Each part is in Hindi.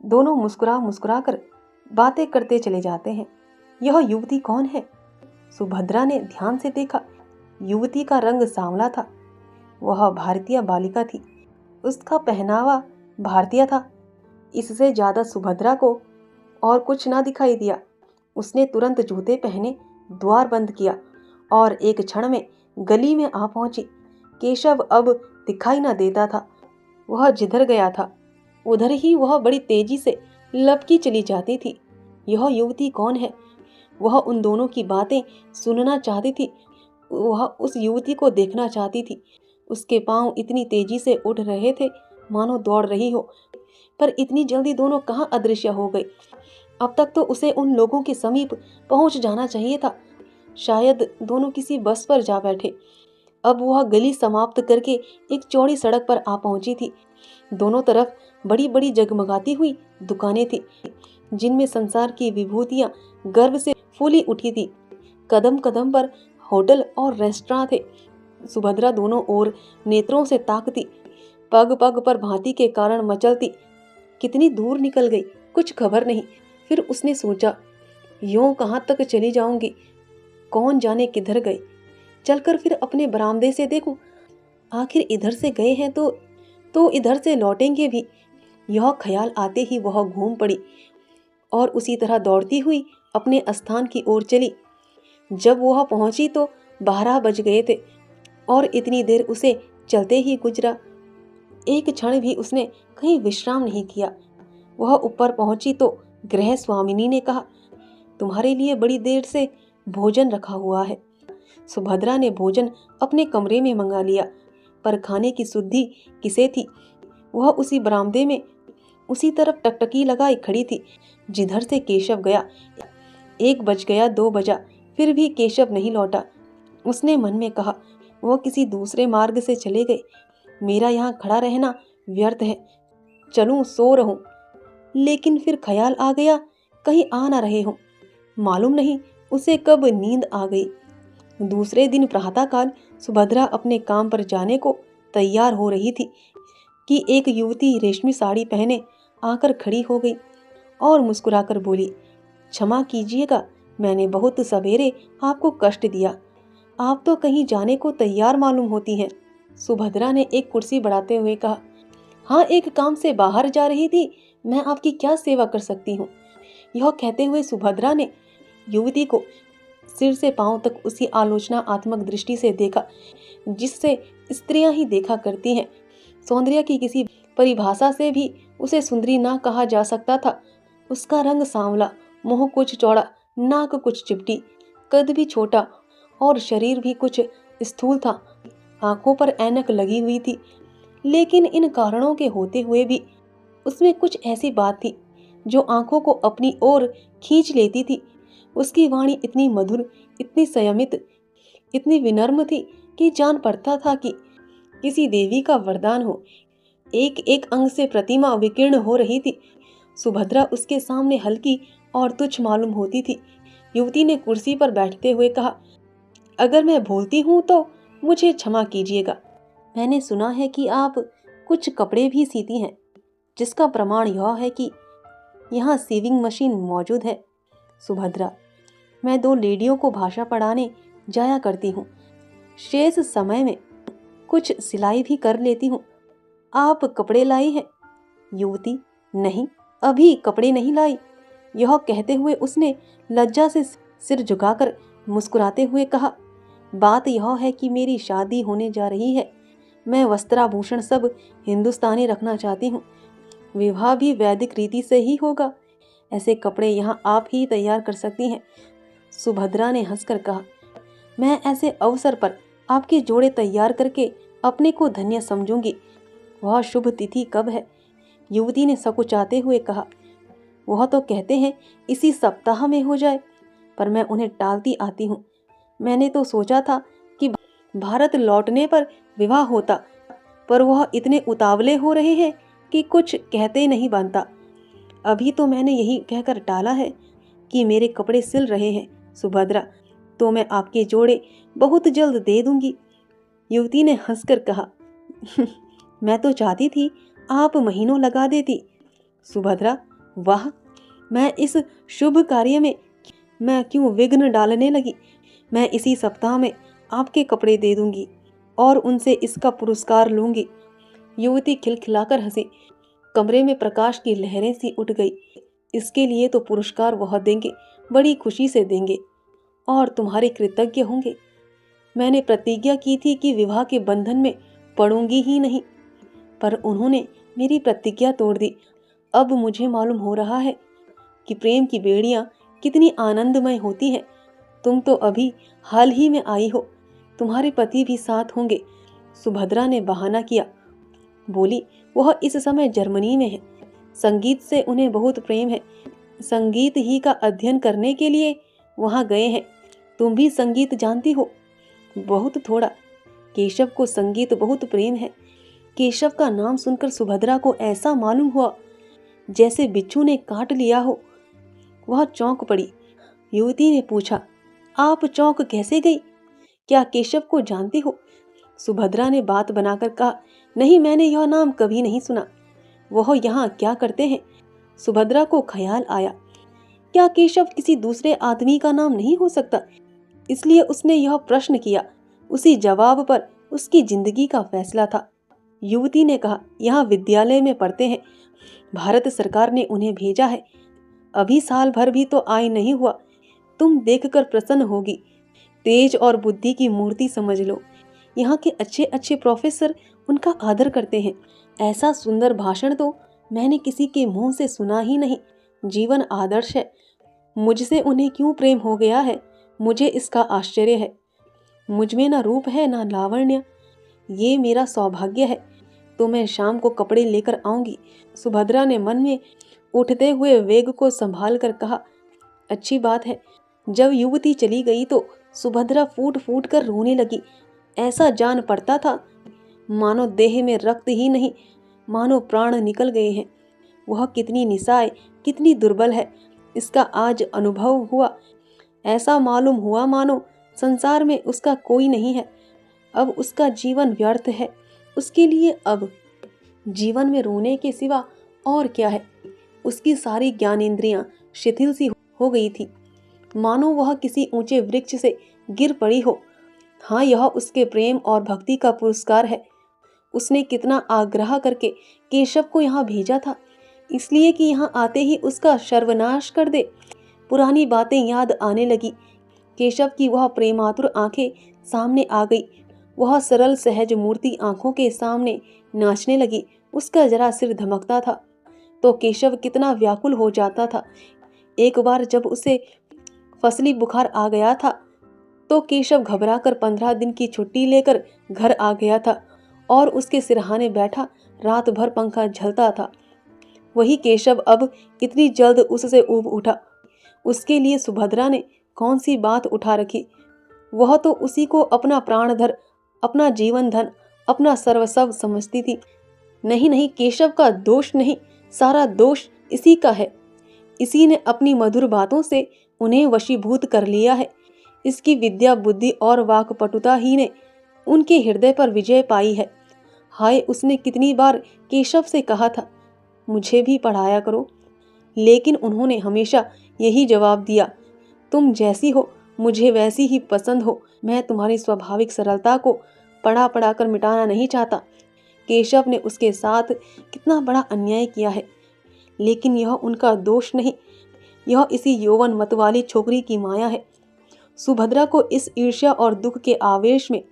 दोनों मुस्कुरा मुस्कुरा कर बातें करते चले जाते हैं। यह युवती कौन है? सुभद्रा ने ध्यान से देखा। युवती का रंग सांवला था। वह भारतीय बालिका थी। उसका पहनावा भारतीय था। इससे ज्यादा सुभद्रा को और कुछ ना दिखाई दिया। उसने तुरंत जूते पहने, द्वार बंद किया और एक क्षण में गली में आ पहुंची। केशव अब दिखाई न देता था। वह जिधर गया था उधर ही वह बड़ी तेजी से लपकी चली जाती थी। यह युवती कौन है? वह उन दोनों की बातें सुनना चाहती थी। वह उस युवती को देखना चाहती थी। उसके पांव इतनी तेजी से उठ रहे थे मानो दौड़ रही हो, पर इतनी जल्दी दोनों कहाँ अदृश्य हो गए। अब तक तो उसे उन लोगों के समीप पहुंच जाना चाहिए था। शायद दोनों किसी बस पर जा बैठे। अब वह गली समाप्त करके एक चौड़ी सड़क पर आ पहुंची थी। दोनों तरफ बड़ी बड़ी जगमगाती हुई दुकानें थी, जिनमें संसार की विभूतियां गर्व से फूली उठी थी। कदम कदम पर होटल और रेस्टोरेंट थे। सुभद्रा दोनों ओर नेत्रों से ताकती, पग पग पर भांति के कारण मचलती। कितनी दूर निकल गई कुछ खबर नहीं। फिर उसने सोचा, यूं कहाँ तक चली जाऊंगी? कौन जाने किधर गए। चलकर फिर अपने बरामदे से देखूं। आखिर इधर से गए हैं तो इधर से लौटेंगे भी। यह ख्याल आते ही वह घूम पड़ी और उसी तरह दौड़ती हुई अपने स्थान की ओर चली। जब वह पहुंची तो 12 बज गए थे और इतनी देर उसे चलते ही गुजरा। एक क्षण भी उसने कहीं विश्राम नहीं किया। वह ऊपर पहुंची तो गृह स्वामिनी ने कहा, तुम्हारे लिए बड़ी देर से भोजन रखा हुआ है। सुभद्रा ने भोजन अपने कमरे में मंगा लिया, पर खाने की सुद्धि किसे थी? वह उसी बरामदे में उसी तरफ टकटकी लगाई खड़ी थी जिधर से केशव गया। 1 बज गया, 2 बजा, फिर भी केशव नहीं लौटा। उसने मन में कहा, वह किसी दूसरे मार्ग से चले गए। मेरा यहाँ खड़ा रहना व्यर्थ है। चलूं, सो रहूं। लेकिन फिर ख्याल आ गया, कहीं आ ना रहे हों। मालूम नहीं उसे कब नींद आ गई। दूसरे दिन प्रातःकाल सुभद्रा अपने काम पर जाने को तैयार हो रही थी कि एक युवती रेशमी साड़ी पहने आकर खड़ी हो गई और मुस्कुराकर बोली, क्षमा कीजिएगा, मैंने बहुत सवेरे आपको कष्ट दिया। आप तो कहीं जाने को तैयार मालूम होती हैं। सुभद्रा ने एक कुर्सी बढ़ाते हुए कहा, हाँ, एक काम से बाहर जा रही थी। मैं आपकी क्या सेवा कर सकती हूँ? यह कहते हुए सुभद्रा ने युवती को सिर से पांव तक उसी आलोचनात्मक दृष्टि से देखा जिससे स्त्रियां ही देखा करती हैं। सौंदर्य की किसी परिभाषा से भी उसे सुंदरी ना कहा जा सकता था। उसका रंग सांवला, मुंह कुछ चौड़ा, नाक कुछ चिपटी, कद भी छोटा और शरीर भी कुछ स्थूल था। आंखों पर ऐनक लगी हुई थी, लेकिन इन कारणों के होते हुए भी उसमें कुछ ऐसी बात थी जो आंखों को अपनी ओर खींच लेती थी। उसकी वाणी इतनी मधुर, इतनी संयमित, इतनी विनम्र थी कि जान पड़ता था कि किसी देवी का वरदान हो। एक एक अंग से प्रतिमा विकीर्ण हो रही थी। सुभद्रा उसके सामने हल्की और तुच्छ मालूम होती थी। युवती ने कुर्सी पर बैठते हुए कहा, अगर मैं भूलती हूँ तो मुझे क्षमा कीजिएगा। मैंने सुना है कि आप कुछ कपड़े भी सीती हैं, जिसका प्रमाण यह है कि यहाँ सीविंग मशीन मौजूद है। सुभद्रा, मैं 2 लेडियों को भाषा पढ़ाने जाया करती हूँ। शेष समय में कुछ सिलाई भी कर लेती हूँ। आप कपड़े लाई हैं? युवती, नहीं, अभी कपड़े नहीं लाई। यह कहते हुए उसने लज्जा से सिर झुकाकर मुस्कुराते हुए कहा, बात यह है कि मेरी शादी होने जा रही है। मैं वस्त्राभूषण सब हिंदुस्तानी रखना चाहती हूँ। विवाह भी वैदिक रीति से ही होगा। ऐसे कपड़े यहाँ आप ही तैयार कर सकती हैं। सुभद्रा ने हंसकर कहा, मैं ऐसे अवसर पर आपके जोड़े तैयार करके अपने को धन्य समझूंगी। वह शुभ तिथि कब है? युवती ने सकुचाते हुए कहा, वह तो कहते हैं इसी सप्ताह में हो जाए, पर मैं उन्हें टालती आती हूँ। मैंने तो सोचा था कि भारत लौटने पर विवाह होता, पर वह इतने उतावले हो रहे हैं कि कुछ कहते नहीं बनता। अभी तो मैंने यही कहकर टाला है कि मेरे कपड़े सिल रहे हैं सुभद्रा, तो मैं आपके जोड़े बहुत जल्द दे दूंगी। युवती ने हंसकर कहा, मैं तो चाहती थी आप महीनों लगा देती, सुभद्रा, वाह, मैं इस शुभ कार्य में मैं क्यों विघ्न डालने लगी। मैं इसी सप्ताह में आपके कपड़े दे दूंगी और उनसे इसका पुरस्कार लूंगी। युवती खिलखिलाकर हंसी। कमरे में प्रकाश की लहरें सी उठ गई। इसके लिए तो पुरस्कार वह देंगे, बड़ी खुशी से देंगे और तुम्हारे कृतज्ञ होंगे। मैंने प्रतिज्ञा की थी कि विवाह के बंधन में पड़ूंगी ही नहीं, पर उन्होंने मेरी प्रतिज्ञा तोड़ दी। अब मुझे मालूम हो रहा है कि प्रेम की बेड़ियां कितनी आनंदमय होती हैं। तुम तो अभी हाल ही में आई हो, तुम्हारे पति भी साथ होंगे। सुभद्रा ने बहाना किया। बोली, वह इस समय जर्मनी में है। संगीत से उन्हें बहुत प्रेम है। संगीत ही का अध्ययन करने के लिए वहां गए हैं। तुम भी संगीत जानती हो? बहुत थोड़ा। केशव को संगीत बहुत प्रेम है। केशव का नाम सुनकर सुभद्रा को ऐसा मालूम हुआ जैसे बिच्छू ने काट लिया हो। वह चौंक पड़ी। युवती ने पूछा, आप चौंक कैसे गई? क्या केशव को जानती हो? सुभद्रा ने बात बनाकर कहा, नहीं, मैंने यह नाम कभी नहीं सुना। वह यहाँ क्या करते हैं? सुभद्रा को ख्याल आया, क्या केशव किसी दूसरे आदमी का नाम नहीं हो सकता? इसलिए उसने यह प्रश्न किया। उसी जवाब पर उसकी जिंदगी का फैसला था। युवती ने कहा, यहाँ विद्यालय में पढ़ते हैं। भारत सरकार ने उन्हें भेजा है। अभी साल भर भी तो आय नहीं हुआ। तुम देखकर प्रसन्न होगी। तेज और बुद्धि की मूर्ति समझ लो। यहाँ के अच्छे अच्छे प्रोफेसर उनका आदर करते हैं। ऐसा सुंदर भाषण तो मैंने किसी के मुंह से सुना ही नहीं। जीवन आदर्श है। मुझसे उन्हें क्यों प्रेम हो गया है, मुझे इसका आश्चर्य है। मुझ में ना रूप है ना लावण्य। ये मेरा सौभाग्य है। तो मैं शाम को कपड़े लेकर आऊंगी। सुभद्रा ने मन में उठते हुए वेग को संभाल कर कहा, अच्छी बात है। जब युवती चली गई तो सुभद्रा फूट फूट कर रोने लगी। ऐसा जान पड़ता था मानो देह में रक्त ही नहीं, मानो प्राण निकल गए हैं। वह कितनी निस्सहाय, कितनी दुर्बल है, इसका आज अनुभव हुआ। ऐसा मालूम हुआ मानो संसार में उसका कोई नहीं है। अब उसका जीवन व्यर्थ है। उसके लिए अब जीवन में रोने के सिवा और क्या है? उसकी सारी ज्ञानेंद्रियां शिथिल सी हो गई थी, मानो वह किसी ऊंचे वृक्ष से गिर पड़ी हो। हाँ, यह उसके प्रेम और भक्ति का पुरस्कार है। उसने कितना आग्रह करके केशव को यहाँ भेजा था, इसलिए कि यहाँ आते ही उसका सर्वनाश कर दे। पुरानी बातें याद आने लगी। केशव की वह प्रेमातुर आंखें सामने आ गई। वह सरल सहज मूर्ति आंखों के सामने नाचने लगी। उसका जरा सिर धमकता था तो केशव कितना व्याकुल हो जाता था। एक बार जब उसे फसली बुखार आ गया था तो केशव घबराकर 15 दिन की छुट्टी लेकर घर आ गया था और उसके सिरहाने बैठा रात भर पंखा झलता था। वही केशव अब कितनी जल्द उससे ऊब उठा। उसके लिए सुभद्रा ने कौन सी बात उठा रखी? वह तो उसी को अपना प्राणधर, अपना जीवन धन, अपना सर्वस्व समझती थी। नहीं नहीं, केशव का दोष नहीं, सारा दोष इसी का है। इसी ने अपनी मधुर बातों से उन्हें वशीभूत कर लिया है। इसकी विद्या, बुद्धि और वाक्पटुता ही ने उनके हृदय पर विजय पाई है। हाय, उसने कितनी बार केशव से कहा था, मुझे भी पढ़ाया करो, लेकिन उन्होंने हमेशा यही जवाब दिया, तुम जैसी हो मुझे वैसी ही पसंद हो। मैं तुम्हारी स्वाभाविक सरलता को पढ़ा पढ़ा कर मिटाना नहीं चाहता। केशव ने उसके साथ कितना बड़ा अन्याय किया है, लेकिन यह उनका दोष नहीं, यह इसी यौवन मत वाली छोकरी की माया है। सुभद्रा को इस ईर्ष्या और दुख के आवेश में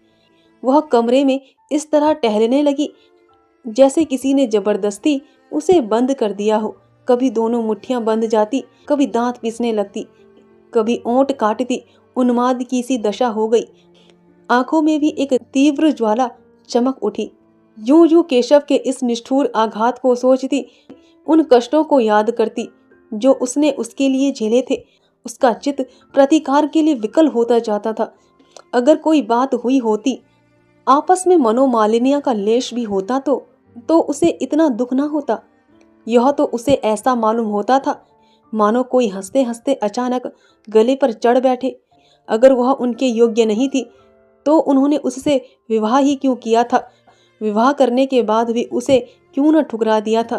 वह कमरे में इस तरह टहलने लगी जैसे किसी ने जबरदस्ती उसे बंद कर दिया हो। कभी दोनों मुट्ठियां बंध जाती, कभी दांत पीसने लगती, कभी ओंठ काटती। उन्माद की सी दशा हो गई। आंखों में भी एक तीव्र ज्वाला चमक उठी। यूं यूं केशव के इस निष्ठुर आघात को सोचती, उन कष्टों को याद करती जो उसने उसके लिए झेले थे। उसका चित्त प्रतिकार के लिए विकल होता जाता था। अगर कोई बात हुई होती, आपस में मनोमालिन्य का लेश भी होता तो उसे इतना दुख ना होता। यह तो उसे ऐसा मालूम होता था मानो कोई हंसते हंसते अचानक गले पर चढ़ बैठे। अगर वह उनके योग्य नहीं थी तो उन्होंने उससे विवाह ही क्यों किया था? विवाह करने के बाद भी उसे क्यों न ठुकरा दिया था?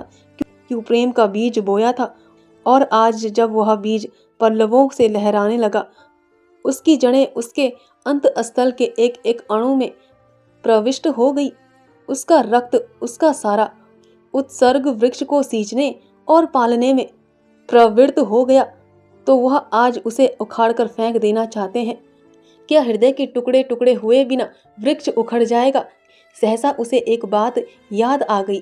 क्यों प्रेम का बीज बोया था, और आज जब वह बीज पल्लवों से लहराने लगा, उसकी जड़ें उसके अंतःस्थल के एक एक अणु में प्रविष्ट हो गई। उसका रक्त, उसका सारा उत्सर्ग वृक्ष को सींचने और पालने में प्रवृत्त हो गया, तो वह आज उसे उखाड़कर फेंक देना चाहते हैं। क्या हृदय के टुकड़े टुकड़े हुए बिना वृक्ष उखड़ जाएगा? सहसा उसे एक बात याद आ गई।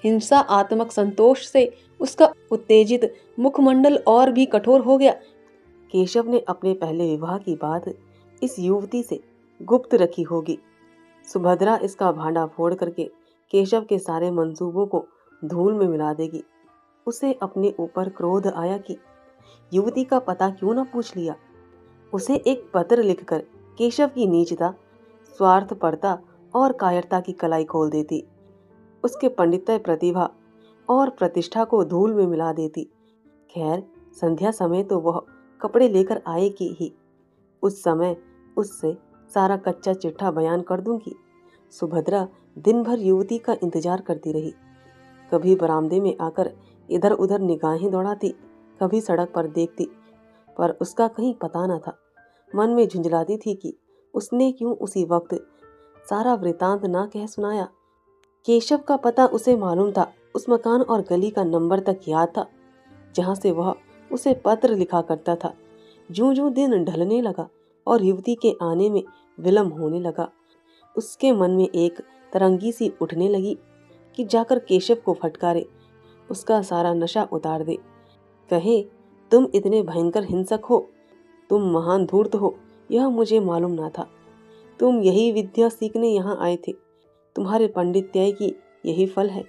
हिंसा आत्मक संतोष से उसका उत्तेजित मुखमंडल और भी कठोर हो गया। केशव ने अपने पहले विवाह की बात इस युवती से गुप्त रखी होगी। सुभद्रा इसका भांडा फोड़ करके केशव के सारे मंसूबों को धूल में मिला देगी। उसे अपने ऊपर क्रोध आया कि युवती का पता क्यों न पूछ लिया। उसे एक पत्र लिखकर केशव की नीचता, स्वार्थपरता और कायरता की कलाई खोल देती, उसके पंडित्य, प्रतिभा और प्रतिष्ठा को धूल में मिला देती। खैर, संध्या समय तो वह कपड़े लेकर आएगी ही। उस समय उससे सारा कच्चा चिट्ठा बयान कर दूंगी। सुभद्रा दिन भर युवती का इंतजार करती रही। कभी बरामदे में आकर इधर उधर निगाहें दौड़ाती, कभी सड़क पर देखती, पर उसका कहीं पता न था। मन में झुंझलाती थी कि उसने क्यों उसी वक्त सारा वृतांत ना कह सुनाया। केशव का पता उसे मालूम था, उस मकान और गली का नंबर तक याद था जहां से वह उसे पत्र लिखा करता था। ज्यों-ज्यों दिन ढलने लगा और युवती के आने में विलंब होने लगा, उसके मन में एक तरंगी सी उठने लगी कि जाकर केशव को फटकारे, उसका सारा नशा उतार दे। कहे, तुम इतने भयंकर हिंसक हो, तुम महान धूर्त हो, यह मुझे मालूम ना था। तुम यही विद्या सीखने यहाँ आए थे। तुम्हारे पांडित्य की यही फल है।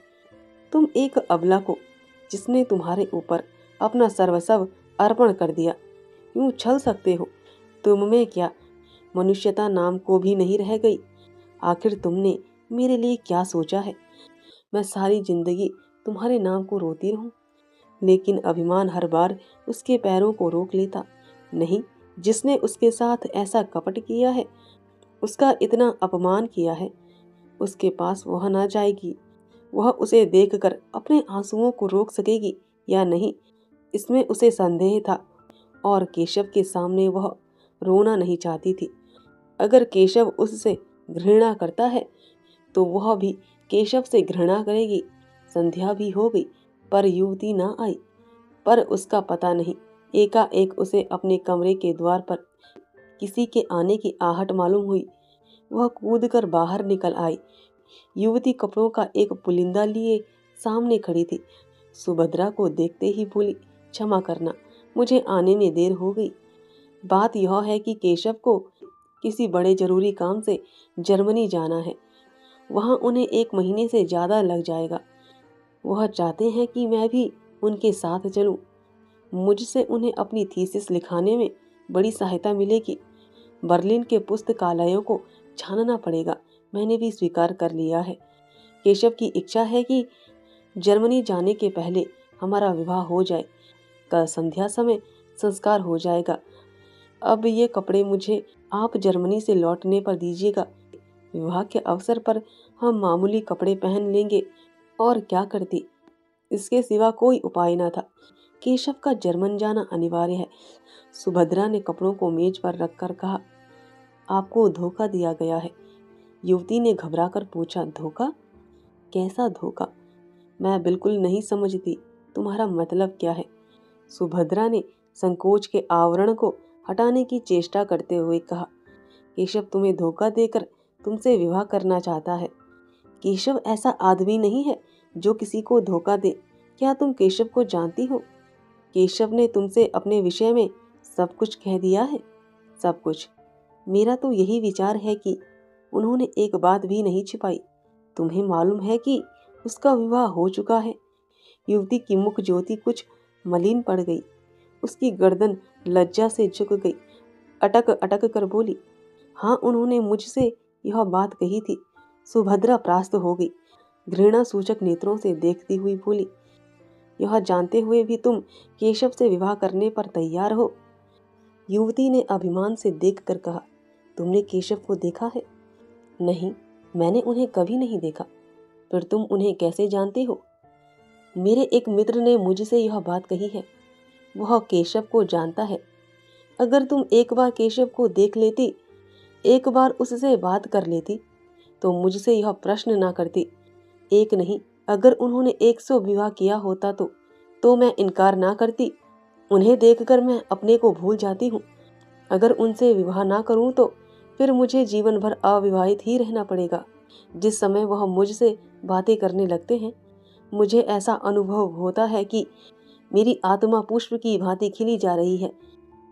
तुम एक अबला को, जिसने तुम्हारे ऊपर अपना सर्वस्व अर्पण कर दिया, यूं छल सकते हो? तुम में क्या मनुष्यता नाम को भी नहीं रह गई? आखिर तुमने मेरे लिए क्या सोचा है? मैं सारी जिंदगी तुम्हारे नाम को रोती रहूं? लेकिन अभिमान हर बार उसके पैरों को रोक लेता। नहीं, जिसने उसके साथ ऐसा कपट किया है, उसका इतना अपमान किया है, उसके पास वह ना जाएगी। वह उसे देखकर अपने आंसुओं को रोक सकेगी या नहीं, इसमें उसे संदेह था। और केशव के सामने वह रोना नहीं चाहती थी। अगर केशव उससे घृणा करता है तो वह भी केशव से घृणा करेगी। संध्या भी हो गई, पर युवती ना आई। पर उसका पता नहीं, एकाएक उसे अपने कमरे के द्वार पर किसी के आने की आहट मालूम हुई। वह कूदकर बाहर निकल आई। युवती कपड़ों का एक पुलिंदा लिए सामने खड़ी थी। सुभद्रा को देखते ही बोली, क्षमा करना, मुझे आने में देर हो गई। बात यह है कि केशव को किसी बड़े जरूरी काम से जर्मनी जाना है। वहां उन्हें 1 महीने से ज्यादा लग जाएगा। वह चाहते हैं कि मैं भी उनके साथ चलूं। मुझसे उन्हें अपनी थीसिस लिखाने में बड़ी सहायता मिलेगी। बर्लिन के पुस्तकालयों को छानना पड़ेगा। मैंने भी स्वीकार कर लिया है। केशव की इच्छा है कि जर्मनी जाने के पहले हमारा विवाह हो जाए। कल संध्या समय संस्कार हो जाएगा। अब ये कपड़े मुझे आप जर्मनी से लौटने पर दीजिएगा। विवाह के अवसर पर हम मामूली कपड़े पहन लेंगे। और क्या करती, इसके सिवा कोई उपाय न था। केशव का जर्मन जाना अनिवार्य है। सुभद्रा ने कपड़ों को मेज पर रखकर कहा, आपको धोखा दिया गया है। युवती ने घबराकर पूछा, धोखा? कैसा धोखा? मैं बिल्कुल नहीं समझती, तुम्हारा मतलब क्या है? सुभद्रा ने संकोच के आवरण को हटाने की चेष्टा करते हुए कहा, केशव तुम्हें धोखा देकर तुमसे विवाह करना चाहता है। केशव ऐसा आदमी नहीं है जो किसी को धोखा दे। क्या तुम केशव को जानती हो? केशव ने तुमसे अपने विषय में सब कुछ कह दिया है। सब कुछ। मेरा तो यही विचार है कि उन्होंने एक बात भी नहीं छिपाई। तुम्हें मालूम है कि उसका विवाह हो चुका है। युवती की मुख ज्योति कुछ मलिन पड़ गई। उसकी गर्दन लज्जा से झुक गई। अटक अटक कर बोली, हाँ, उन्होंने मुझसे यह बात कही थी। सुभद्रा परास्त हो गई। घृणा सूचक नेत्रों से देखती हुई बोली, यह जानते हुए भी तुम केशव से विवाह करने पर तैयार हो? युवती ने अभिमान से देखकर कहा, तुमने केशव को देखा है? नहीं, मैंने उन्हें कभी नहीं देखा। फिर तुम उन्हें कैसे जानते हो? मेरे एक मित्र ने मुझसे यह बात कही है। वह केशव को जानता है। अगर तुम एक बार केशव को देख लेती, एक बार उससे बात कर लेती, तो मुझसे यह प्रश्न ना करती। एक नहीं, अगर उन्होंने 100 विवाह किया होता तो मैं इनकार ना करती। उन्हें देखकर मैं अपने को भूल जाती हूँ। अगर उनसे विवाह ना करूँ तो फिर मुझे जीवन भर अविवाहित ही रहना पड़ेगा। जिस समय वह मुझसे बातें करने लगते हैं, मुझे ऐसा अनुभव होता है कि मेरी आत्मा पुष्प की भांति खिली जा रही है।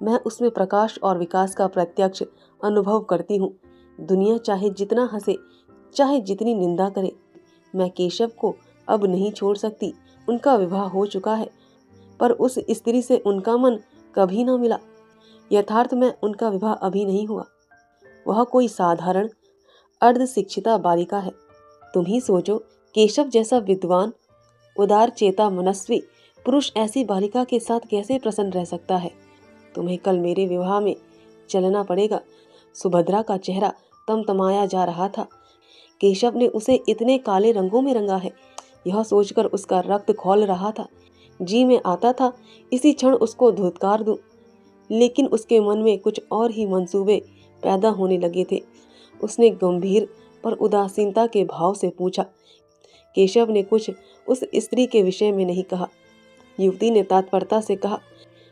मैं उसमें प्रकाश और विकास का प्रत्यक्ष अनुभव करती हूँ। दुनिया चाहे जितना हंसे, चाहे जितनी निंदा करे, मैं केशव को अब नहीं छोड़ सकती। उनका विवाह हो चुका है, पर उस स्त्री से उनका मन कभी ना मिला। यथार्थ में उनका विवाह अभी नहीं हुआ। वह कोई साधारण अर्ध शिक्षिता बालिका है। तुम ही सोचो, केशव जैसा विद्वान, उदार चेता मनस्वी पुरुष ऐसी बालिका के साथ कैसे प्रसन्न रह सकता है। तुम्हें कल मेरे विवाह में चलना पड़ेगा। सुभद्रा का चेहरा तमतमाया जा रहा था। केशव ने उसे इतने काले रंगों में रंगा है, यह सोचकर उसका रक्त खौल रहा था। जी में आता था इसी क्षण उसको धुतकार दूं, लेकिन उसके मन में कुछ और ही मंसूबे पैदा होने लगे थे। उसने गंभीर पर उदासीनता के भाव से पूछा। केशव ने कुछ उस स्त्री के विषय में नहीं कहा। युवती ने तत्परता से कहा।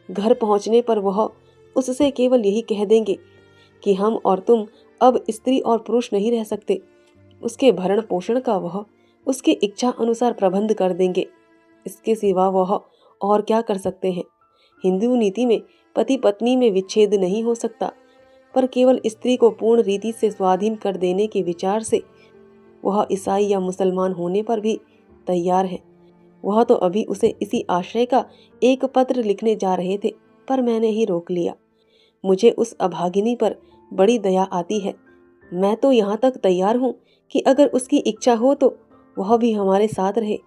घर पहुंचने पर वह उससे केवल यही कह देंगे कि हम और तुम अब स्त्री और पुरुष नहीं रह सकते। उसके भरण पोषण का वह उसकी इच्छा अनुसार प्रबंध कर देंगे। इसके सिवा वह और क्या कर सकते हैं। हिंदू नीति में पति पत्नी में विच्छेद नहीं हो सकता, पर केवल स्त्री को पूर्ण रीति से स्वाधीन कर देने के विचार से वह ईसाई या मुसलमान होने पर भी तैयार है। वह तो अभी उसे इसी आशय का एक पत्र लिखने जा रहे थे, पर मैंने ही रोक लिया। मुझे उस अभागिनी पर बड़ी दया आती है। मैं तो यहाँ तक तैयार हूँ कि अगर उसकी इच्छा हो तो वह भी हमारे साथ रहे।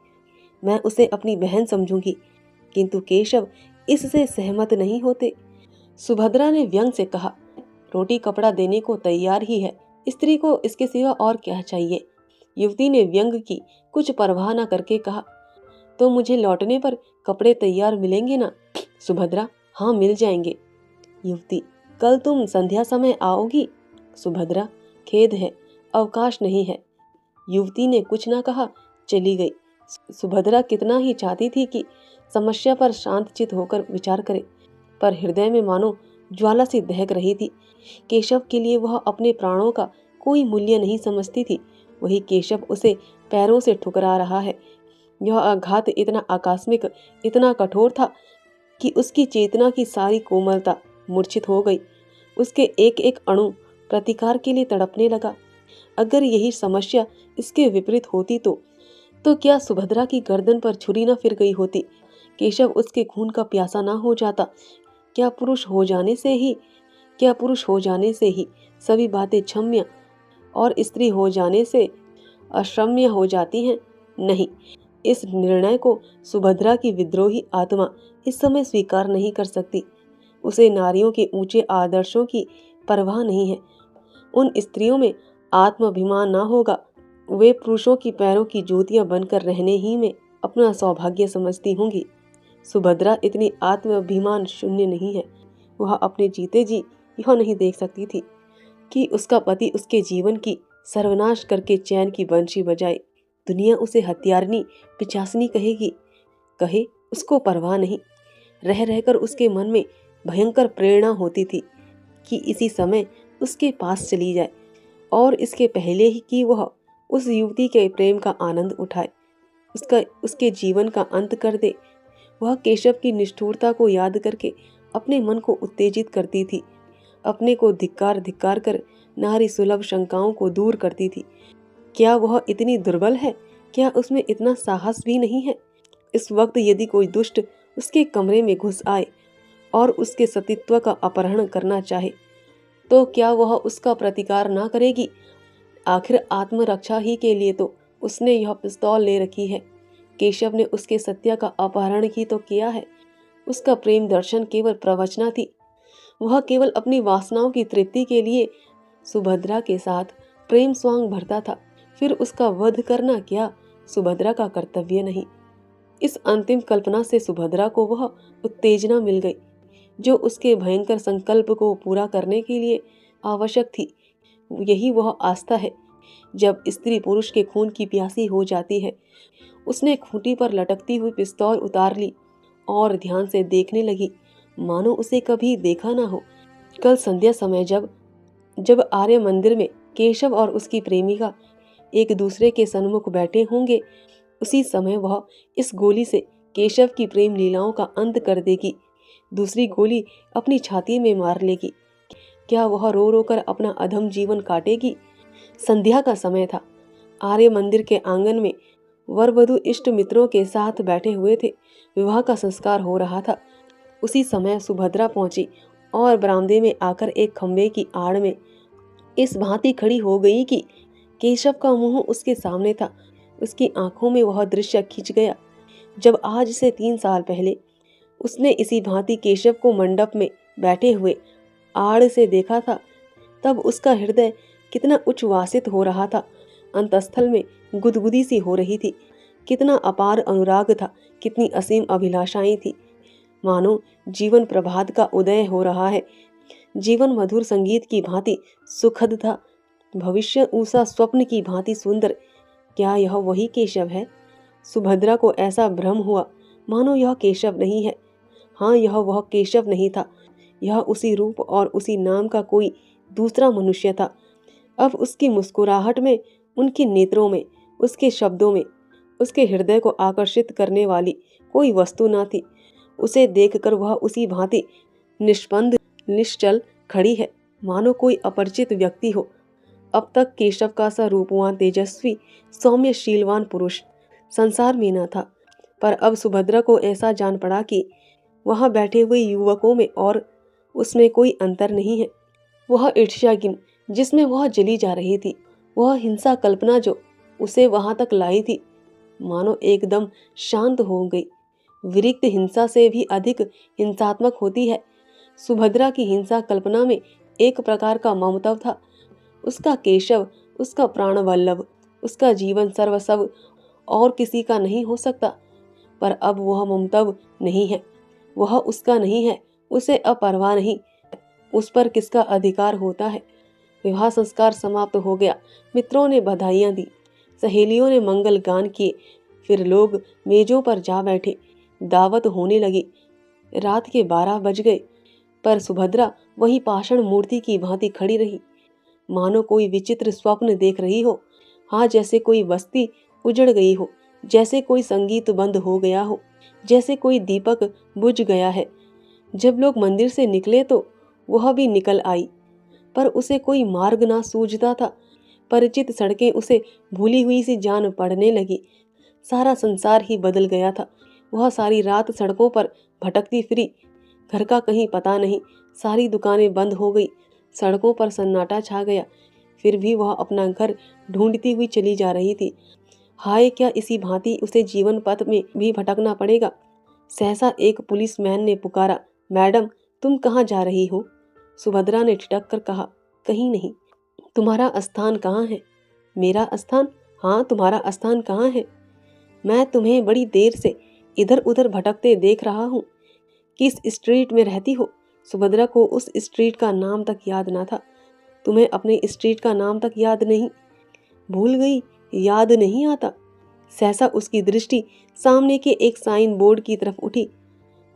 मैं उसे अपनी बहन समझूंगी, किंतु केशव इससे सहमत नहीं होते। सुभद्रा ने व्यंग से कहा। रोटी कपड़ा देने को तैयार ही है, स्त्री को इसके सिवा और क्या चाहिए। युवती ने व्यंग की कुछ परवाह न करके कहा। तो मुझे लौटने पर कपड़े तैयार मिलेंगे ना? सुभद्रा, हाँ मिल जाएंगे। युवती, कल तुम संध्या समय आओगी? सुभद्रा, खेद है, अवकाश नहीं है। युवती ने कुछ ना कहा, चली गई। सुभद्रा कितना ही चाहती थी कि समस्या पर शांतचित होकर विचार करे, पर हृदय में मानो ज्वाला सी दहक रही थी। केशव के लिए वह अपने प्राणों का कोई मूल्य नहीं समझती थी। वही केशव उसे पैरों से ठुकरा रहा है। यह आघात इतना आकस्मिक, इतना कठोर था कि उसकी चेतना की सारी कोमलता मूर्छित हो गई। उसके एक एक अणु प्रतिकार के लिए तड़पने लगा। अगर यही समस्या इसके विपरीत होती तो क्या सुभद्रा की गर्दन पर छुरी न फिर गई होती? केशव उसके खून का प्यासा ना हो जाता? क्या पुरुष हो जाने से ही सभी बातें क्षम्य और स्त्री हो जाने से अक्षम्य हो जाती हैं? नहीं, इस निर्णय को सुभद्रा की विद्रोही आत्मा इस समय स्वीकार नहीं कर सकती। उसे नारियों के ऊंचे आदर्शों की परवाह नहीं है। उन स्त्रियों में आत्माभिमान ना होगा। वे पुरुषों की पैरों की जूतियां बनकर रहने ही में अपना सौभाग्य समझती होंगी। सुभद्रा इतनी आत्माभिमान शून्य नहीं है। वह अपने जीते जी यह नहीं देख सकती थी कि उसका पति उसके जीवन की सर्वनाश करके चैन की बंशी बजाए। दुनिया उसे हत्यारनी, पिशाचनी कहेगी। कहे, उसको परवाह नहीं। रह रहकर उसके मन में भयंकर प्रेरणा होती थी कि इसी समय उसके पास चली जाए और इसके पहले ही कि वह उस युवती के प्रेम का आनंद उठाए, उसके जीवन का अंत कर दे। वह केशव की निष्ठुरता को याद करके अपने मन को उत्तेजित करती थी, अपने को धिक्कार धिक्कार कर नारी सुलभ शंकाओं को दूर करती थी। क्या वह इतनी दुर्बल है? क्या उसमें इतना साहस भी नहीं है? इस वक्त यदि कोई दुष्ट उसके कमरे में घुस आए और उसके सतीत्व का अपहरण करना चाहे, तो क्या वह उसका प्रतिकार ना करेगी? आखिर आत्मरक्षा ही के लिए तो उसने यह पिस्तौल ले रखी है। केशव ने उसके सत्या का अपहरण ही तो किया है। उसका प्रेम दर्शन केवल प्रवचना थी। वह केवल अपनी वासनाओं की तृप्ति के लिए सुभद्रा के साथ प्रेम स्वांग भरता था। फिर उसका वध करना क्या सुभद्रा का कर्तव्य नहीं? इस अंतिम कल्पना से सुभद्रा को वह उत्तेजना मिल गई जो उसके भयंकर संकल्प को पूरा करने के लिए आवश्यक थी। यही वह आस्था है जब स्त्री पुरुष के खून की प्यासी हो जाती है। उसने खूंटी पर लटकती हुई पिस्तौल उतार ली और ध्यान से देखने लगी, मानो उसे कभी देखा ना हो। कल संध्या समय जब आर्य मंदिर में केशव और उसकी प्रेमिका एक दूसरे के सन्मुख बैठे होंगे, उसी समय वह इस गोली से केशव की प्रेम लीलाओं का अंत कर देगी, दूसरी गोली अपनी छाती में मार लेगी। क्या वह रो रो कर अपना अधम जीवन काटेगी? संध्या का समय था। आर्य मंदिर के आंगन में वर वधू इष्ट मित्रों के साथ बैठे हुए थे। विवाह का संस्कार हो रहा था। उसी समय सुभद्रा पहुंची और बरामदे में आकर एक खंबे की आड़ में इस भांति खड़ी हो गई कि केशव का मुंह उसके सामने था। उसकी आंखों में वह दृश्य खिंच गया जब आज से 3 साल पहले उसने इसी भांति केशव को मंडप में बैठे हुए आड़ से देखा था। तब उसका हृदय कितना उच्छ्वासित हो रहा था, अंतस्थल में गुदगुदी सी हो रही थी। कितना अपार अनुराग था, कितनी असीम अभिलाषाएं थी। मानो जीवन प्रभात का उदय हो रहा है। जीवन मधुर संगीत की भांति सुखद था, भविष्य ऊषा स्वप्न की भांति सुंदर। क्या यह वही केशव है? सुभद्रा को ऐसा भ्रम हुआ मानो यह केशव नहीं है। हाँ, यह वह केशव नहीं था। यह उसी रूप और उसी नाम का कोई दूसरा मनुष्य था। अब उसकी मुस्कुराहट में, उनके नेत्रों में, उसके शब्दों में, उसके हृदय को आकर्षित करने वाली कोई वस्तु न थी। उसे देखकर वह उसी भांति निष्पंद निश्चल खड़ी है, मानो कोई अपरिचित व्यक्ति हो। अब तक केशव का सा रूपवान, तेजस्वी, सौम्यशीलवान पुरुष संसार में न था, पर अब सुभद्रा को ऐसा जान पड़ा कि वहां बैठे हुए युवकों में और उसमें कोई अंतर नहीं है। वह ईर्ष्यागिन जिसमें वह जली जा रही थी, वह हिंसा कल्पना जो उसे वहां तक लाई थी, मानो एकदम शांत हो गई। विरिक्त हिंसा से भी अधिक हिंसात्मक होती है। सुभद्रा की हिंसा कल्पना में एक प्रकार का ममत्व था। उसका केशव, उसका प्राण वल्लभ, उसका जीवन सर्वस्व और किसी का नहीं हो सकता। पर अब वह ममत्व नहीं है, वह उसका नहीं है। उसे अपरवाह नहीं, उस पर किसका अधिकार होता है। विवाह संस्कार समाप्त हो गया। मित्रों ने बधाइयां दी, सहेलियों ने मंगल गान किए। फिर लोग मेजों पर जा बैठे, दावत होने लगी। रात के 12 बज गए, पर सुभद्रा वही पाषाण मूर्ति की भांति खड़ी रही, मानो कोई विचित्र स्वप्न देख रही हो। हाँ, जैसे कोई बस्ती उजड़ गई हो, जैसे कोई संगीत बंद हो गया हो, जैसे कोई दीपक बुझ गया है। जब लोग मंदिर से निकले तो वह भी निकल आई, पर उसे कोई मार्ग ना सूझता था। परिचित सड़कें उसे भूली हुई सी जान पड़ने लगी। सारा संसार ही बदल गया था। वह सारी रात सड़कों पर भटकती फिरी, घर का कहीं पता नहीं। सारी दुकानें बंद हो गई, सड़कों पर सन्नाटा छा गया। फिर भी वह अपना घर ढूंढती हुई चली जा रही थी। हाय, क्या इसी भांति उसे जीवन पथ में भी भटकना पड़ेगा? सहसा एक पुलिसमैन ने पुकारा, मैडम, तुम कहाँ जा रही हो? सुभद्रा ने ठिठक कर कहा, कहीं नहीं। तुम्हारा स्थान कहाँ है? मेरा स्थान? हाँ, तुम्हारा स्थान कहाँ है? मैं तुम्हें बड़ी देर से इधर उधर भटकते देख रहा हूँ। किस स्ट्रीट में रहती हो? सुभद्रा को उस स्ट्रीट का नाम तक याद ना था। तुम्हें अपने स्ट्रीट का नाम तक याद नहीं? भूल गई, याद नहीं आता। सहसा उसकी दृष्टि सामने के एक साइन बोर्ड की तरफ उठी।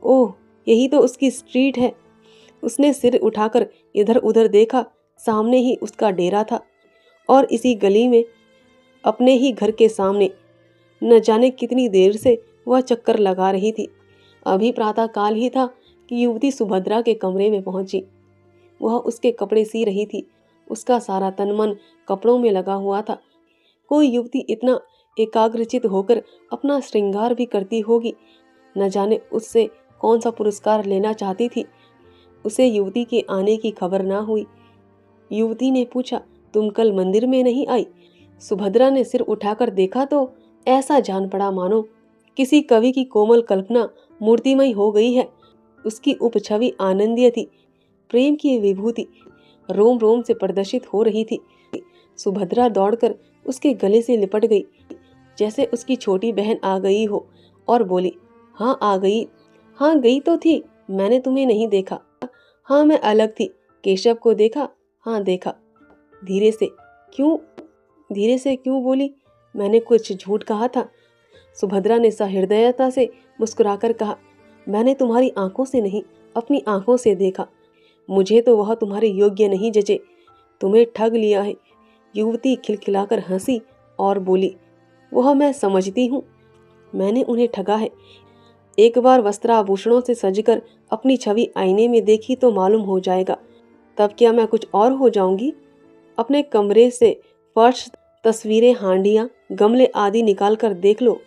ओह, यही तो उसकी स्ट्रीट है। उसने सिर उठाकर इधर उधर देखा। सामने ही उसका डेरा था और इसी गली में अपने ही घर के सामने न जाने कितनी देर से वह चक्कर लगा रही थी। अभी प्रातः काल ही था कि युवती सुभद्रा के कमरे में पहुंची। वह उसके कपड़े सी रही थी। उसका सारा तन मन कपड़ों में लगा हुआ था। कोई युवती इतना एकाग्रचित होकर अपना श्रृंगार भी करती होगी। न जाने उससे कौन सा पुरस्कार लेना चाहती थी। उसे युवती के आने की खबर ना हुई। युवती ने पूछा, तुम कल मंदिर में नहीं आई? सुभद्रा ने सिर उठाकर देखा तो ऐसा जान पड़ा मानो किसी कवि की कोमल कल्पना मूर्तिमय हो गई है। उसकी उपछवि आनंदीय थी, प्रेम की विभूति रोम रोम से प्रदर्शित हो रही थी। सुभद्रा दौड़कर उसके गले से लिपट गई, जैसे उसकी छोटी बहन आ गई हो और बोली, हाँ आ गई। हाँ गई तो थी, मैंने तुम्हें नहीं देखा। हाँ मैं अलग थी, केशव को देखा। हाँ देखा। धीरे से क्यों धीरे से क्यों बोली? मैंने कुछ झूठ कहा था? सुभद्रा ने सहृदयता से मुस्कुराकर कहा, मैंने तुम्हारी आंखों से नहीं, अपनी आंखों से देखा। मुझे तो वह तुम्हारे योग्य नहीं जजे। तुम्हें ठग लिया है। युवती खिलखिलाकर हंसी और बोली, वह मैं समझती हूँ, मैंने उन्हें ठगा है। एक बार वस्त्राभूषणों से सजकर अपनी छवि आईने में देखी तो मालूम हो जाएगा। तब क्या मैं कुछ और हो जाऊंगी? अपने कमरे से फर्श, तस्वीरें, हांडियां, गमले आदि निकाल कर देख लो।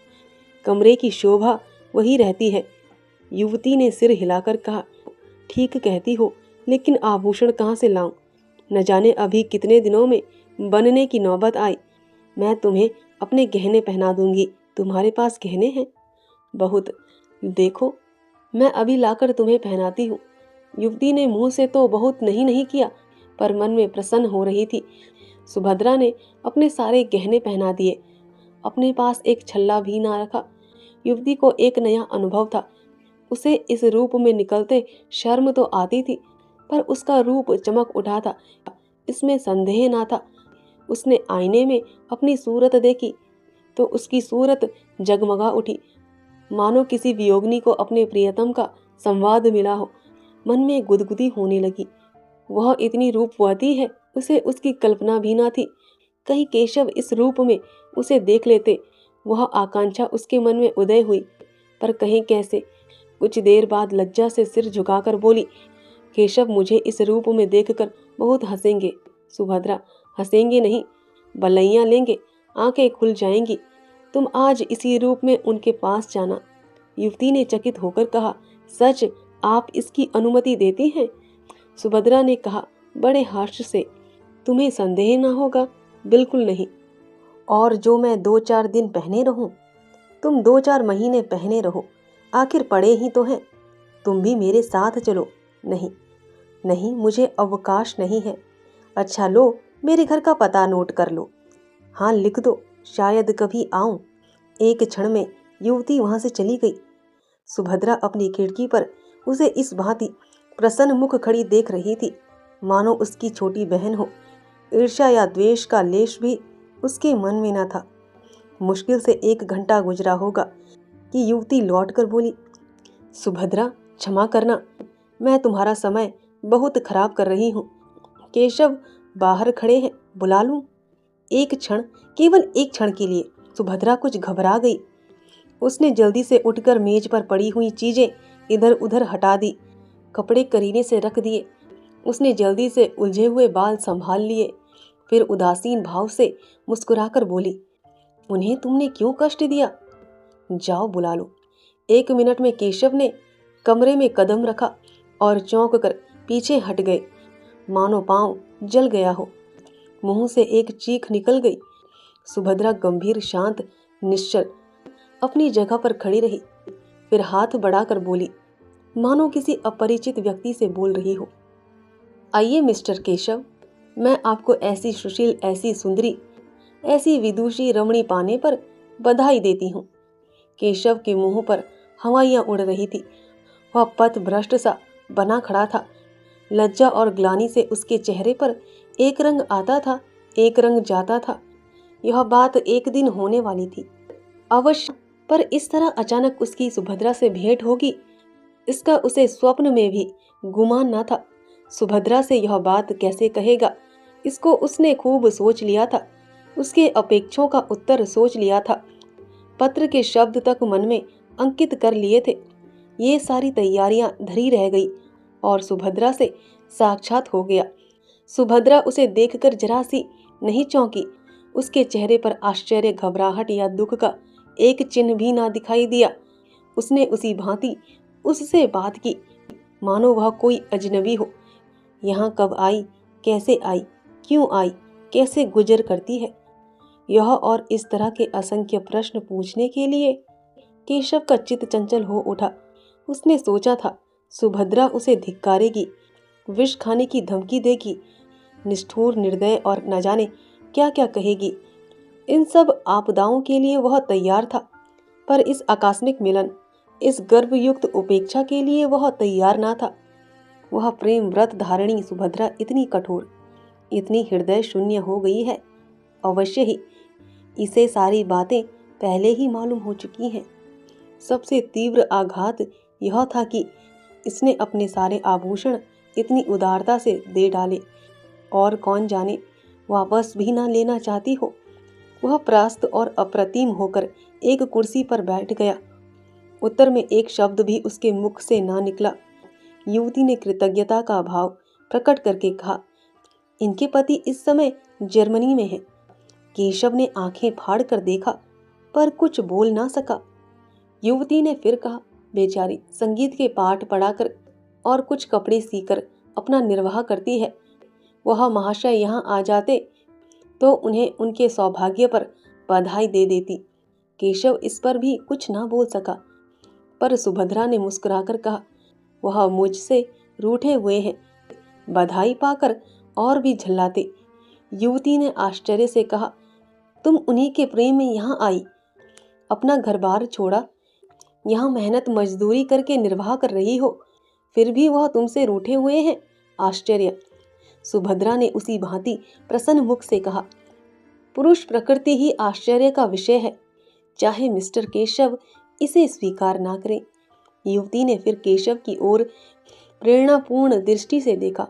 कमरे की शोभा वही रहती है। युवती ने सिर हिलाकर कहा, ठीक कहती हो, लेकिन आभूषण कहाँ से लाऊं? न जाने अभी कितने दिनों में बनने की नौबत आई। मैं तुम्हें अपने गहने पहना दूंगी। तुम्हारे पास गहने हैं? बहुत। देखो, मैं अभी लाकर तुम्हें पहनाती हूँ। युवती ने मुंह से तो बहुत नहीं नहीं किया, पर मन में प्रसन्न हो रही थी। सुभद्रा ने अपने सारे गहने पहना दिए। अपने पास एक छल्ला भी ना रखा। युवती को एक नया अनुभव था। उसे इस रूप में निकलते शर्म तो आती थी, पर उसका रूप चमक उठा था, इसमें संदेह ना था। उसने आईने में अपनी सूरत देखी तो उसकी सूरत जगमगा उठी, मानो किसी वियोगिनी को अपने प्रियतम का संवाद मिला हो। मन में गुदगुदी होने लगी। वह इतनी रूपवती है, उसे उसकी कल्पना भी ना थी। कहीं केशव इस रूप में उसे देख लेते, वह आकांक्षा उसके मन में उदय हुई, पर कहीं कैसे। कुछ देर बाद लज्जा से सिर झुकाकर बोली, केशव मुझे इस रूप में देखकर बहुत हंसेंगे। सुभद्रा, हंसेंगे नहीं, बलैया लेंगे, आंखें खुल जाएंगी। तुम आज इसी रूप में उनके पास जाना। युवती ने चकित होकर कहा, सच? आप इसकी अनुमति देती हैं? सुभद्रा ने कहा बड़े हर्ष से, तुम्हें संदेह न होगा? बिल्कुल नहीं। और जो मैं 2-4 दिन पहने रहूं, तुम 2-4 महीने पहने रहो, आखिर पड़े ही तो हैं। तुम भी मेरे साथ चलो। नहीं नहीं, मुझे अवकाश नहीं है। अच्छा लो, मेरे घर का पता नोट कर लो। हाँ लिख दो, शायद कभी आऊं। एक क्षण में युवती वहां से चली गई। सुभद्रा अपनी खिड़की पर उसे इस भांति प्रसन्न मुख खड़ी देख रही थी, मानो उसकी छोटी बहन हो। ईर्ष्या या द्वेष का लेश भी उसके मन में न था। मुश्किल से 1 घंटा गुजरा होगा कि युवती लौटकर बोली, सुभद्रा क्षमा करना, मैं तुम्हारा समय बहुत खराब कर रही हूँ। केशव बाहर खड़े हैं, बुला लूं? एक क्षण, केवल एक क्षण के लिए सुभद्रा कुछ घबरा गई। उसने जल्दी से उठकर मेज पर पड़ी हुई चीजें इधर उधर हटा दी, कपड़े करीने से रख दिए। उसने जल्दी से उलझे हुए बाल संभाल लिए, फिर उदासीन भाव से मुस्कुराकर बोली, उन्हें तुमने क्यों कष्ट दिया? जाओ बुला लो। 1 मिनट में केशव ने कमरे में कदम रखा और चौंक कर पीछे हट गए, मानो पांव जल गया हो। मुंह से एक चीख निकल गई। सुभद्रा गंभीर, शांत, निश्चल अपनी जगह पर खड़ी रही, फिर हाथ बढ़ाकर बोली, मानो किसी अपरिचित व्यक्ति से बोल रही हो, आइए मिस्टर केशव, मैं आपको ऐसी सुशील, ऐसी सुंदरी, ऐसी विदुषी रमणी पाने पर बधाई देती हूँ। केशव के मुंह पर हवाइयां उड़ रही थी। वह पथ भ्रष्ट सा बना खड़ा था। लज्जा और ग्लानि से उसके चेहरे पर एक रंग आता था, एक रंग जाता था। यह बात एक दिन होने वाली थी अवश्य, पर इस तरह अचानक उसकी सुभद्रा से भेंट होगी, इसका उसे स्वप्न में भी गुमान न था। सुभद्रा से यह बात कैसे कहेगा, इसको उसने खूब सोच लिया था। उसके अपेक्षों का उत्तर सोच लिया था। पत्र के शब्द तक मन में अंकित कर लिए थे। ये सारी तैयारियां धरी रह गई और सुभद्रा से साक्षात हो गया। सुभद्रा उसे देखकर जरा सी नहीं चौंकी। उसके चेहरे पर आश्चर्य, घबराहट या दुख का एक चिन्ह भी ना दिखाई दिया। उसने उसी भांति उससे बात की, मानो वह कोई अजनबी हो। यहाँ कब आई, कैसे आई, क्यों आई, कैसे गुजर करती है, यह और इस तरह के असंख्य प्रश्न पूछने के लिए केशव का चित्त चंचल हो उठा। उसने सोचा था सुभद्रा उसे धिक्कारेगी, विष खाने की धमकी देगी, निष्ठुर, निर्दय और न जाने क्या क्या कहेगी। इन सब आपदाओं के लिए वह तैयार था। पर इस आकस्मिक मिलन, इस गर्भयुक्त उपेक्षा के लिए वह तैयार ना था। वह प्रेम व्रत धारिणी सुभद्रा इतनी कठोर, इतनी हृदय शून्य हो गई है। अवश्य ही इसे सारी बातें पहले ही मालूम हो चुकी हैं। सबसे तीव्र आघात यह था कि इसने अपने सारे आभूषण इतनी उदारता से दे डाले, और कौन जाने वापस भी ना लेना चाहती हो। वह प्रास्त और अप्रतिम होकर एक कुर्सी पर बैठ गया। उत्तर में एक शब्द भी उसके मुख से ना निकला। युवती ने कृतज्ञता का भाव प्रकट करके कहा, इनके पति इस समय जर्मनी में हैं। केशव ने आंखें फाड़ कर देखा, पर कुछ बोल ना सका। युवती ने फिर कहा, बेचारी संगीत के पाठ पढ़ाकर और कुछ कपड़े सीकर अपना निर्वाह करती है। वह महाशय यहाँ आ जाते तो उन्हें उनके सौभाग्य पर बधाई दे देती। केशव इस पर भी कुछ ना बोल सका, पर सुभद्रा ने मुस्कुराकर कहा, वह मुझसे रूठे हुए हैं, बधाई पाकर और भी झल्लाते। युवती ने आश्चर्य से कहा, तुम उन्हीं के प्रेम में यहाँ आई, अपना घर बार छोड़ा, यहाँ मेहनत मजदूरी करके निर्वाह कर रही हो, फिर भी वह तुमसे रूठे हुए हैं। आश्चर्य। सुभद्रा ने उसी भांति प्रसन्न मुख से कहा, पुरुष प्रकृति ही आश्चर्य का विषय है, चाहे मिस्टर केशव इसे स्वीकार ना करें। युवती ने फिर केशव की ओर प्रेरणापूर्ण दृष्टि से देखा,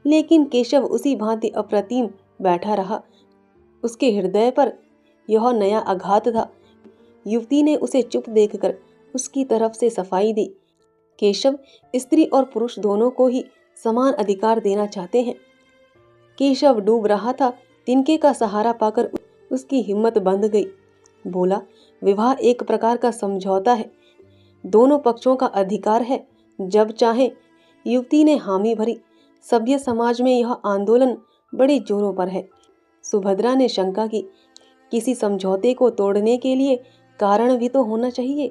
लेकिन केशव उसी भांति अप्रतिम बैठा रहा। उसके हृदय पर यह नया आघात था। युवती ने उसे चुप देखकर उसकी तरफ से सफाई दी। केशव स्त्री और पुरुष दोनों को ही समान अधिकार देना चाहते हैं। केशव डूब रहा था। तिनके का सहारा पाकर उसकी हिम्मत बंध गई। बोला, विवाह एक प्रकार का समझौता है, दोनों पक्षों का अधिकार है, जब चाहे। युवती ने हामी भरी। सभ्य समाज में यह आंदोलन बड़े जोरों पर है। सुभद्रा ने शंका की, किसी समझौते को तोड़ने के लिए कारण भी तो होना चाहिए।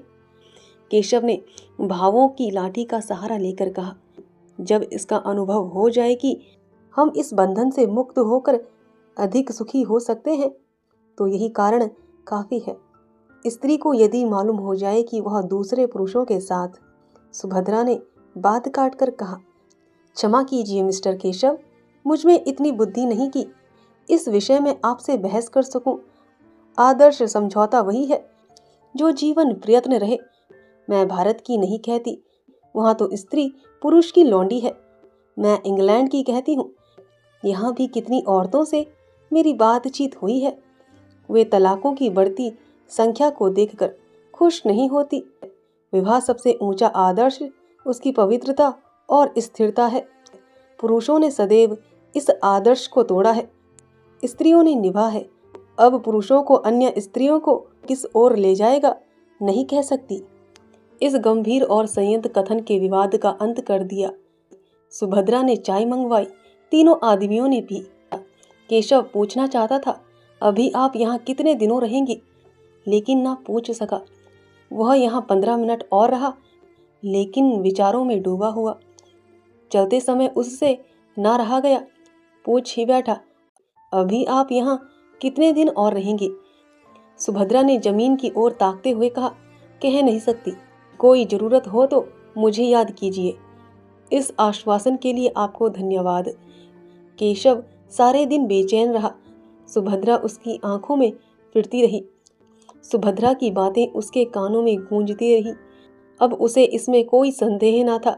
केशव ने भावों की लाठी का सहारा लेकर कहा, जब इसका अनुभव हो जाए कि हम इस बंधन से मुक्त होकर अधिक सुखी हो सकते हैं, तो यही कारण काफी है। स्त्री को यदि मालूम हो जाए कि वह दूसरे पुरुषों के साथ। सुभद्रा ने बात काट कर कहा, क्षमा कीजिए मिस्टर केशव, मुझ में इतनी बुद्धि नहीं कि इस विषय में आपसे बहस कर सकूं। आदर्श समझौता वही है जो जीवन प्रयत्न रहे। मैं भारत की नहीं कहती, वहां तो स्त्री पुरुष की लौंडी है। मैं इंग्लैंड की कहती हूँ। यहाँ भी कितनी औरतों से मेरी बातचीत हुई है। वे तलाकों की बढ़ती संख्या को देखकर खुश नहीं होती। विवाह सबसे ऊंचा आदर्श उसकी पवित्रता और स्थिरता है। पुरुषों ने सदैव इस आदर्श को तोड़ा है, स्त्रियों ने निभा है। अब पुरुषों को अन्य स्त्रियों को किस ओर ले जाएगा, नहीं कह सकती। इस गंभीर और संयत कथन के विवाद का अंत कर दिया। सुभद्रा ने चाय मंगवाई। तीनों आदमियों ने पी। केशव पूछना चाहता था, अभी आप यहाँ कितने दिनों रहेंगी, लेकिन ना पूछ सका। वह यहाँ 15 मिनट और रहा, लेकिन विचारों में डूबा हुआ। चलते समय उससे ना रहा गया, पूछ ही बैठा, अभी आप यहाँ कितने दिन और रहेंगी। सुभद्रा ने जमीन की ओर ताकते हुए कहा, कह नहीं सकती, कोई जरूरत हो तो मुझे याद कीजिए। इस आश्वासन के लिए आपको धन्यवाद। केशव सारे दिन बेचैन रहा। सुभद्रा उसकी आंखों में फिरती रही। सुभद्रा की बातें उसके कानों में गूंजती रही। अब उसे इसमें कोई संदेह न था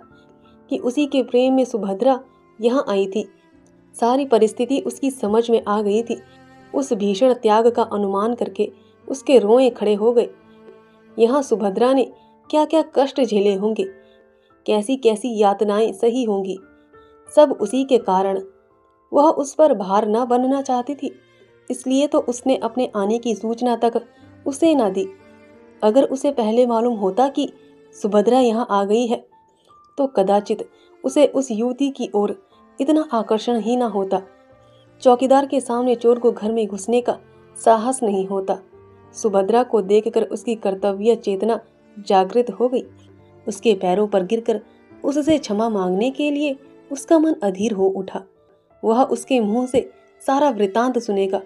कि उसी के प्रेम में सुभद्रा यहाँ आई थी। सारी परिस्थिति उसकी समझ में आ गई थी। उस भीषण त्याग का अनुमान करके उसके रोए खड़े हो गए। यहाँ सुभद्रा ने क्या क्या कष्ट झेले होंगे, कैसी कैसी यातनाएं सही होंगी, सब उसी के कारण। वह उस पर भार न बनना चाहती थी, इसलिए तो उसने अपने आने की सूचना तक उसे न दी। अगर उसे पहले मालूम होता कि सुभद्रा यहाँ आ गई है, तो कदाचित उसे उस युवती की ओर इतना आकर्षण ही न होता। चौकीदार के सामने चोर को घर में घुसने का साहस नहीं होता। सुभद्रा को देखकर उसकी कर्तव्य चेतना जागृत हो गई। उसके पैरों पर गिरकर उससे क्षमा मांगने के लिए उसका मन अधीर हो उठा। वह उसके मुंह से सारा वृतांत सुनेगा।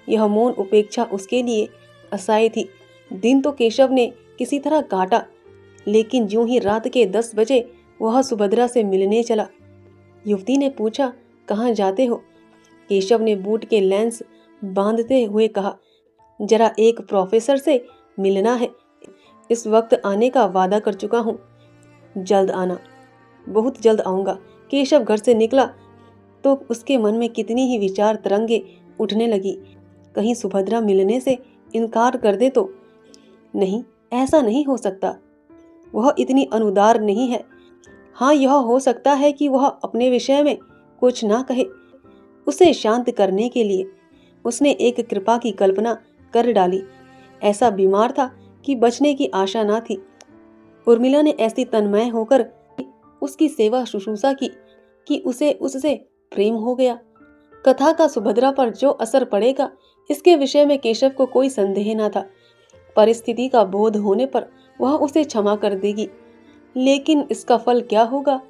यह मौन उपेक्षा उसके लिए असह्य थी। दिन तो केशव ने किसी तरह काटा, लेकिन यूं ही रात के 10 बजे वह सुभद्रा से मिलने चला। युवती ने पूछा, कहाँ जाते हो? केशव ने बूट के लेंस बांधते हुए कहा, जरा एक प्रोफेसर से मिलना है। इस वक्त आने का वादा कर चुका हूँ। जल्द आना। बहुत जल्द आऊँगा। केशव घर से निकला तो उसके मन में कितनी ही विचार तरंगे उठने लगी। कहीं सुभद्रा मिलने से इनकार कर दे तो? नहीं, ऐसा नहीं हो सकता। वह इतनी अनुदार नहीं है। हाँ, यह हो सकता है कि वह अपने विषय में कुछ ना कहे। उसे शांत करने के लिए उसने एक कृपा की कल्पना कर डाली। ऐसा बीमार था कि बचने की आशा ना थी। उर्मिला ने ऐसी तन्मय होकर उसकी सेवा शुश्रूषा की कि उसे उससे प्रेम हो गया। कथा का सुभद्रा पर जो असर पड़ेगा, इसके विषय में केशव को कोई संदेह न था। परिस्थिति का बोध होने पर वह उसे क्षमा कर देगी, लेकिन इसका फल क्या होगा?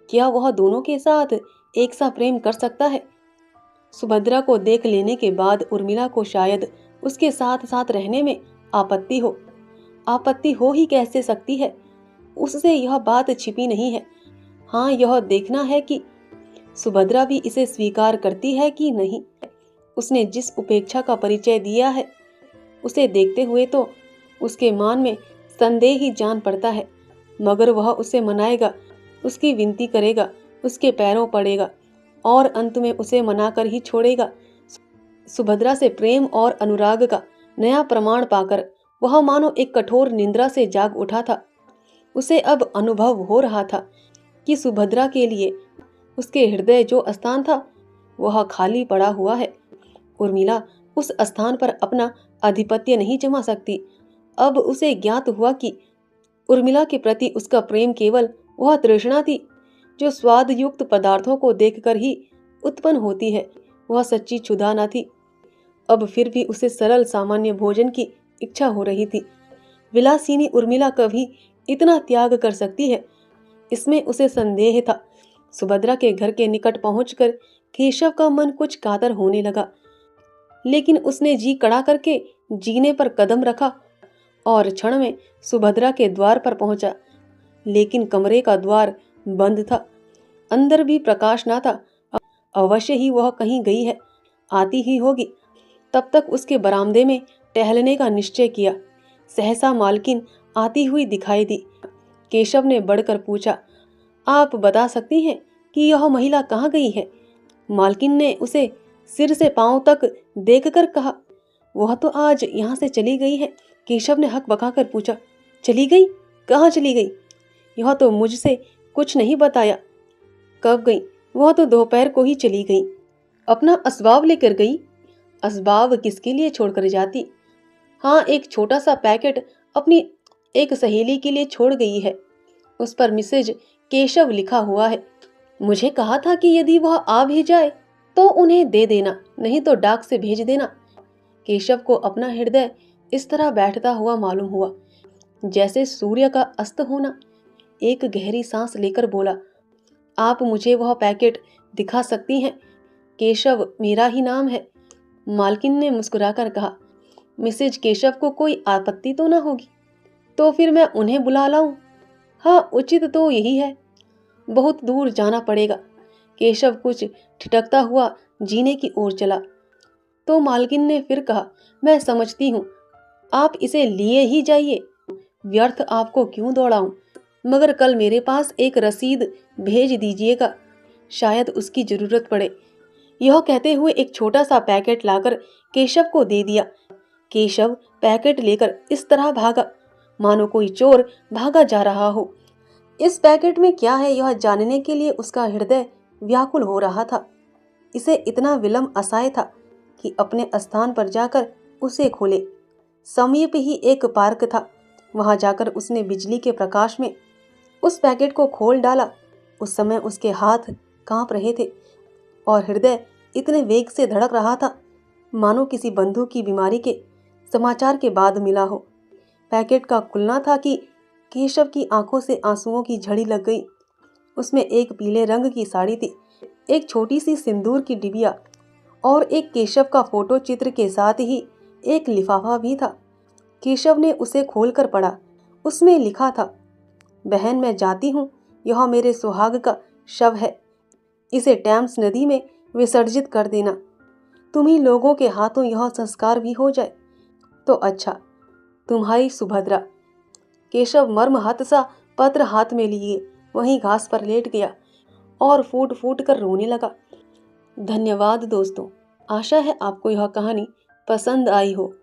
क्या वह दोनों के साथ एक सा प्रेम कर सकता है? सुभद्रा को देख लेने के बाद उर्मिला को शायद उसके साथ साथ रहने में आपत्ति हो। आपत्ति हो ही कैसे सकती है? उससे यह बात छिपी नहीं है। हाँ, यह देखना है कि सुभद्रा भी इसे स्वीकार करती है कि नहीं। उसने जिस उपेक्षा का परिचय दिया है, उसे देखते हुए तो उसके मान में संदेह ही जान पड़ता है। मगर वह उसे मनाएगा, उसकी विनती करेगा, उसके पैरों पड़ेगा और अंत में उसे मनाकर ही छोड़ेगा। सुभद्रा से प्रेम और अनुराग का नया प्रमाण पाकर वह मानो एक कठोर निंद्रा से जाग उठा था। उसे अब अनुभव हो रहा था कि सुभद्रा के लिए उसके हृदय जो स्थान था वह खाली पड़ा हुआ है। उर्मिला उस स्थान पर अपना आधिपत्य नहीं जमा सकती। अब उसे ज्ञात हुआ कि उर्मिला के प्रति उसका प्रेम केवल वह तृष्णा थी जो स्वाद युक्त पदार्थों को देखकर ही उत्पन्न होती है। वह सच्ची क्षुधा न थी। अब फिर भी उसे सरल सामान्य भोजन की इच्छा हो रही थी। विलासिनी उर्मिला कभी इतना त्याग कर सकती है, इसमें उसे संदेह था। सुभद्रा के घर के निकट पहुंचकर केशव का मन कुछ कातर होने लगा, लेकिन उसने जी कड़ा करके जीने पर कदम रखा और क्षण में सुभद्रा के द्वार पर पहुंचा। लेकिन कमरे का द्वार बंद था, अंदर भी प्रकाश ना था। अवश्य ही वह कहीं गई है, आती ही होगी। तब तक उसके बरामदे में टहलने का निश्चय किया। सहसा मालकिन आती हुई दिखाई दी। केशव ने बढ़कर पूछा, आप बता सकती हैं कि यह महिला कहाँ गई है? मालकिन ने उसे सिर से पांव तक देखकर कहा, वह तो आज यहाँ से चली गई है। केशव ने हक बकाकर पूछा, चली गई? कहाँ चली गई? यह तो मुझसे कुछ नहीं बताया। कब गई? वह तो दोपहर को ही चली गई। अपना असबाब लेकर गई। असबाब किसके लिए छोड़कर जाती? हाँ, एक छोटा सा पैकेट अपनी एक सहेली के लिए छोड़ गई है। उस पर मिसेज केशव लिखा हुआ है। मुझे कहा था कि यदि वह आ भी जाए तो उन्हें दे देना, नहीं तो डाक से भेज देना। केशव को अपना हृदय इस तरह बैठता हुआ मालूम हुआ जैसे सूर्य का अस्त होना। एक गहरी सांस लेकर बोला, आप मुझे वह पैकेट दिखा सकती हैं? केशव मेरा ही नाम है। मालकिन ने मुस्कुराकर कहा, मिसेज केशव को कोई आपत्ति तो ना होगी? तो फिर मैं उन्हें बुला लाऊं? हाँ, उचित तो यही है। बहुत दूर जाना पड़ेगा। केशव कुछ ठिठकता हुआ जीने की ओर चला। तो मालकिन ने फिर कहा, मैं समझती हूँ, आप इसे लिए ही जाइए। व्यर्थ आपको क्यों दौड़ाऊं? मगर कल मेरे पास एक रसीद भेज दीजिएगा, शायद उसकी जरूरत पड़े। यह कहते हुए एक छोटा सा पैकेट लाकर केशव को दे दिया। केशव पैकेट लेकर इस तरह भागा मानो कोई चोर भागा जा रहा हो। इस पैकेट में क्या है यह जानने के लिए उसका हृदय व्याकुल हो रहा था। इसे इतना विलंब असहाय था कि अपने स्थान पर जाकर उसे खोले। समीप ही एक पार्क था। वहां जाकर उसने बिजली के प्रकाश में उस पैकेट को खोल डाला। उस समय उसके हाथ कांप रहे थे और हृदय इतने वेग से धड़क रहा था मानो किसी बंधु की बीमारी के समाचार के बाद मिला हो। पैकेट का खुलना था कि केशव की आंखों से आंसुओं की झड़ी लग गई। उसमें एक पीले रंग की साड़ी थी, एक छोटी सी सिंदूर की डिबिया और एक केशव का फोटो चित्र के साथ ही एक लिफाफा भी था। केशव ने उसे खोलकर पढ़ा। उसमें लिखा था, बहन मैं जाती हूँ, यह मेरे सुहाग का शव है, इसे टैम्स नदी में विसर्जित कर देना। तुम्ही लोगों के हाथों यह संस्कार भी हो जाए तो अच्छा। तुम्हारी सुभद्रा। केशव मर्महत सा पत्र हाथ में लिए वहीं घास पर लेट गया और फूट फूट कर रोने लगा। धन्यवाद दोस्तों। आशा है आपको यह कहानी पसंद आई हो।